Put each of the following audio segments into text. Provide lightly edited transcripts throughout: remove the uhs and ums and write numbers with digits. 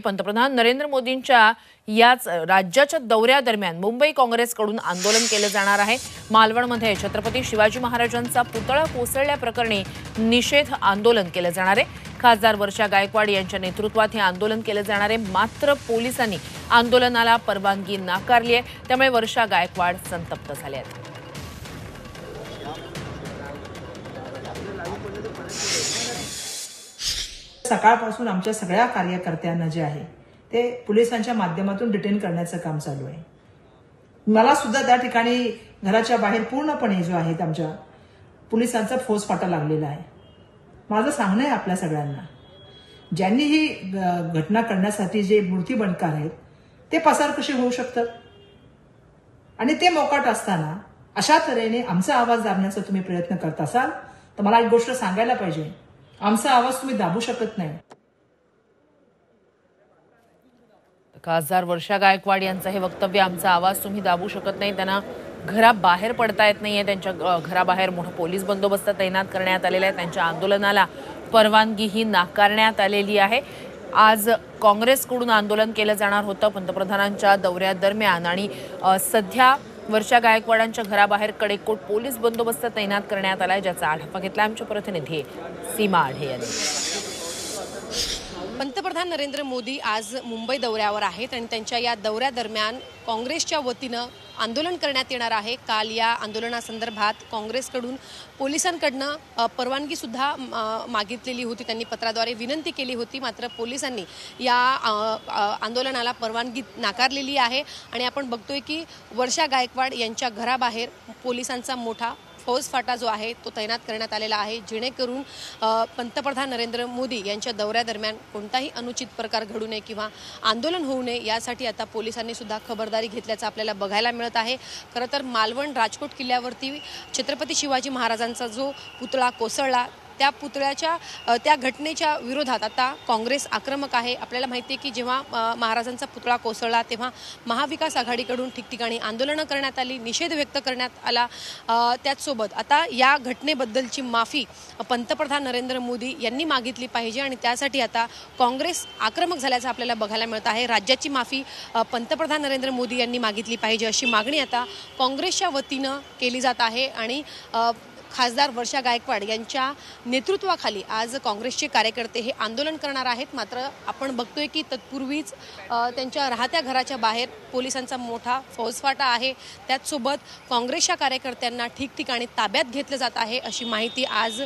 पंतप्रधान नरेंद्र मोदींच्या याच राज्याच्या दौऱ्यादरम्यान मुंबई काँग्रेसकडून आंदोलन केले जाणार आहे। मालवणमध्ये छत्रपती शिवाजी महाराजांचा पुतळा कोसळल्याप्रकरणी निषेध आंदोलन केले जाणार आहे। खासदार वर्षा गायकवाड यांच्या नेतृत्वात हे आंदोलन केले जाणार आहे। मात्र पोलिसांनी आंदोलनाला परवानगी नाकारली आहे, त्यामुळे वर्षा गायकवाड संतप्त झाले आहेत। सकाळपासून आमच्या सगळ्या कार्यकर्त्यांना जे आहे ते पोलिसांच्या माध्यमातून डिटेन करण्याचं काम चालू आहे। मला सुद्धा त्या ठिकाणी घराच्या बाहेर पूर्णपणे जो आहे आमच्या पोलिसांचा फौजफाटा लागलेला आहे। माझं सांगणं आहे आपल्या सगळ्यांना, ज्यांनी ही घटना करण्यासाठी जे मूर्तिबंधकार आहेत ते पसार कसे होऊ शकतात आणि ते मोकाट असताना अशा तऱ्हेने आमचा आवाज दाबण्याचा तुम्ही प्रयत्न करत असाल तर मला एक गोष्ट सांगायला पाहिजे, आमचा आवाज तुम्ही दाबू शकत नाही। खासदार वर्षा गायकवाड यांचं हे वक्तव्य, आमचा आवाज तुम्ही दाबू शकत नाही। त्यांना घराबाहेर पडता येत नाहीये। त्यांच्या घराबाहेर मोठा पोलीस बंदोबस्त तैनात करण्यात आलेला आहे। त्यांच्या आंदोलनाला परवानगीही नाकारण्यात आलेली आहे। आज काँग्रेसकडून आंदोलन केलं जाणार होतं पंतप्रधानांच्या दौऱ्यादरम्यान आणि सध्या वर्षा गायकवाडांच्या घराबाहेर कडेकोट पोलीस बंदोबस्त तैनात करण्यात आलाय, ज्याचा आढावा घेतला आमचे प्रतिनिधी सीमा आढे यांनी। पंतप्रधान नरेंद्र मोदी आज मुंबई दौऱ्यावर आहेत आणि त्यांच्या या दौऱ्यादरम्यान काँग्रेसच्या वतीनं आंदोलन करण्यात येणार आहे। काल या आंदोलनासंदर्भात काँग्रेसकडून पोलिसांकडनं परवानगी सुद्धा मागितलेली होती, त्यांनी पत्राद्वारे विनंती केली होती। मात्र पोलिसांनी या आंदोलनाला परवानगी नाकारलेली आहे आणि आपण बघतोय की वर्षा गायकवाड यांच्या घराबाहेर पोलिसांचा मोठा फौजफाटा जो आहे तो तैनात करण्यात आलेला आहे, जेणेकरून पंतप्रधान नरेंद्र मोदी यांच्या दौऱ्यादरम्यान कोणताही अनुचित प्रकार घडू नये किंवा आंदोलन होऊ नये यासाठी आता पोलिसांनी सुद्धा खबरदारी घेतल्याचं आपल्याला बघायला मिळत आहे। खरं तर मालवण राजकोट किल्ल्यावरती छत्रपती शिवाजी महाराजांचा जो पुतळा कोसळला त्या पुतळ्याच्या त्या घटनेच्या विरोधात आता काँग्रेस आक्रमक आहे। आपल्याला माहिती आहे की जेव्हा महाराजांचा पुतळा कोसळला तेव्हा महाविकास आघाडीकडून ठिकठिकाणी आंदोलनं करण्यात आली, निषेध व्यक्त करण्यात आला। त्याचसोबत आता या घटनेबद्दलची माफी पंतप्रधान नरेंद्र मोदी यांनी मागितली पाहिजे आणि त्यासाठी आता काँग्रेस आक्रमक झाल्याचं आपल्याला बघायला मिळत आहे। राज्याची माफी पंतप्रधान नरेंद्र मोदी यांनी मागितली पाहिजे अशी मागणी आता काँग्रेसच्या वतीनं केली जात आहे आणि खासदार वर्षा गायकवाड यांच्या नेतृत्वाखाली आज काँग्रेसचे कार्यकर्ते हे आंदोलन करणार आहेत। मात्र आपण बघतोय की तत्पूर्वीच त्यांच्या राहत्या घराच्या बाहेर पोलिसांचा मोठा फौजफाटा आहे। त्याचसोबत काँग्रेसच्या कार्यकर्त्यांना ठिकठिकाणी ताब्यात घेतलं जात आहे अशी माहिती आज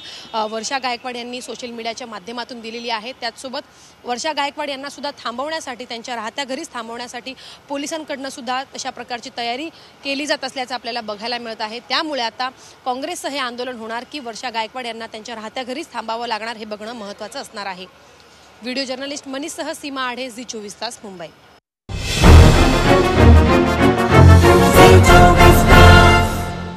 वर्षा गायकवाड यांनी सोशल मीडियाच्या माध्यमातून दिलेली आहे। त्याचसोबत वर्षा गायकवाड यांना सुद्धा थांबवण्यासाठी, त्यांच्या राहत्या घरीच थांबवण्यासाठी पोलिसांकडनं सुद्धा तशा प्रकारची तयारी केली जात असल्याचं आपल्याला बघायला मिळत आहे। त्यामुळे आता काँग्रेसचं हे आंदोलन होणार की वर्षा गायकवाड यांना त्यांच्या राहत्या घरीच थांबावं लागणार हे बघणं महत्त्वाचं असणार आहे। व्हिडिओ जर्नलिस्ट मनीषसह सीमा आढे, झी 24 तास, मुंबई।